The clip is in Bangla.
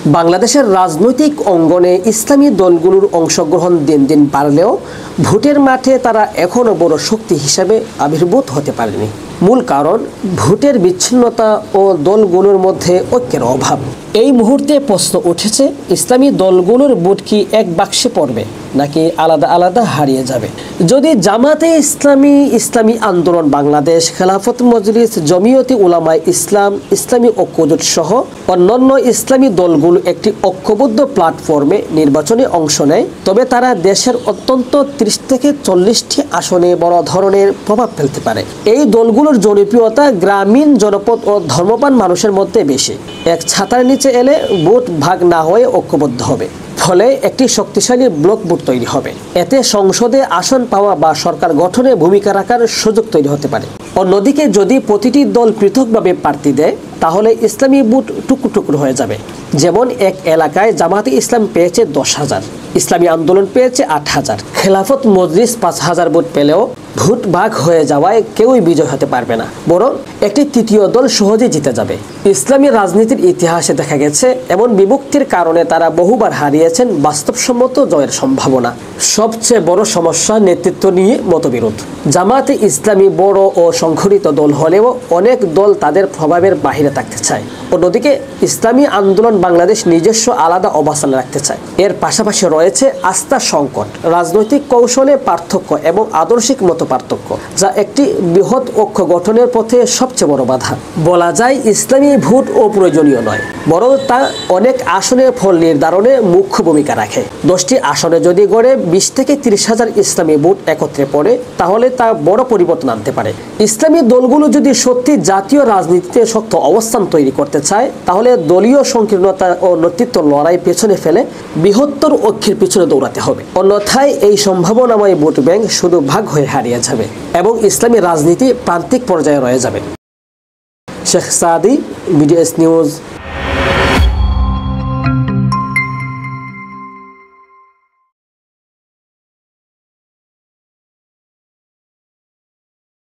বাংলাদেশের রাজনৈতিক অঙ্গনে ইসলামী দলগুলোর অংশগ্রহণ দিন দিন বাড়লেও ভোটের মাঠে তারা এখনও বড় শক্তি হিসেবে আবির্ভূত হতে পারেনি। মূল কারণ ভোটের বিচ্ছিন্নতা ও দলগুলোর মধ্যে ঐক্যের অভাব। এই মুহূর্তে প্রশ্ন উঠেছে, ইসলামী দলগুলোর ভোট কি এক বাক্সে পড়বে নাকি আলাদা আলাদা হারিয়ে যাবে? যদি জামাতে ইসলামী, ইসলামী আন্দোলন বাংলাদেশ, খেলাফত মজলিস, জমিয়তে উলামায়ে ইসলাম, ইসলামী ঐক্যজোট সহ অন্যান্য ইসলামী দলগুলো একটি ঐক্যবদ্ধ প্ল্যাটফর্মে নির্বাচনে অংশ নেয়, তবে তারা দেশের অত্যন্ত 30 থেকে 40টি আসনে বড় ধরনের প্রভাব ফেলতে পারে। এই দলগুলোর জনপ্রিয়তা গ্রামীণ, জনপদ ও ধর্মপ্রাণ মানুষের মধ্যে বেশি। এক ছাতার নিচে এলে ভোট ভাগ না হয়ে ঐক্যবদ্ধ হবে, ফলে একটি শক্তিশালী ব্লক ভোট তৈরি হবে। এতে সংসদে আসন পাওয়া বা সরকার গঠনে ভূমিকা রাখার সুযোগ তৈরি হতে পারে। অন্যদিকে যদি প্রতিটি দল পৃথকভাবে প্রার্থী দেয়, তাহলে ইসলামী ভোট টুকরো টুকরো হয়ে যাবে। যেমন এক এলাকায় জামাতে ইসলাম পেয়েছে 10,000, ইসলামী আন্দোলন পেয়েছে 8,000, খেলাফত মজলিস 5,000 ভোট পেলেও ভোট ভাগ হয়ে যাওয়ায় কেউই বিজয় হতে পারবে না, বরং একটি তৃতীয় দল সহজে জিতে যাবে। ইসলামী রাজনীতির ইতিহাসে দেখা গেছে এমন বিভক্তির কারণে তারা বহুবার হারিয়েছেন বাস্তবসম্মত জয়ের সম্ভাবনা। সবচেয়ে বড় সমস্যা নেতৃত্ব নিয়ে মতবিরোধ। জামাতে ইসলামী বড় ও সংগঠিত দল হলেও অনেক দল তাদের প্রভাবের বাহিরে থাকতে চায়। অন্যদিকে ইসলামী আন্দোলন বাংলাদেশ নিজস্ব আলাদা অবস্থান রাখতে চায়। এর পাশাপাশি রয়েছে আস্থা সংকট, রাজনৈতিক কৌশলে পার্থক্য এবং আদর্শিক মত পার্থক্য, যা একটি বৃহৎ ঐক্য গঠনের পথে সবচেয়ে বড় বাধা। বলা যায় ইসলামী ভোট অপ্রয়োজনীয় নয়, বরং তা অনেক আসনের ফল নির্ধারণে মুখ্য ভূমিকা রাখে। 10টি আসনে যদি গড়ে 20 থেকে 30,000 ইসলামী ভোট একত্রে পড়ে, তাহলে তা বড় পরিবর্তন আনতে পারে। ইসলামী দলগুলো যদি সত্যি জাতীয় রাজনীতিতে শক্ত অবস্থান তৈরি করতে চায়, তাহলে দলীয় সংকীর্ণতা ও নেতৃত্ব লড়াই পেছনে ফেলে বৃহত্তর ঐক্যের পিছনে দৌড়াতে হবে। অন্যথায় এই সম্ভাবনাময় ভোট ব্যাংক শুধু ভাগ হয়ে হারিয়ে যাবে এবং ইসলামী রাজনীতি প্রান্তিক পর্যায়ে রয়ে যাবে। শেখ সাদি, BDS নিউজ।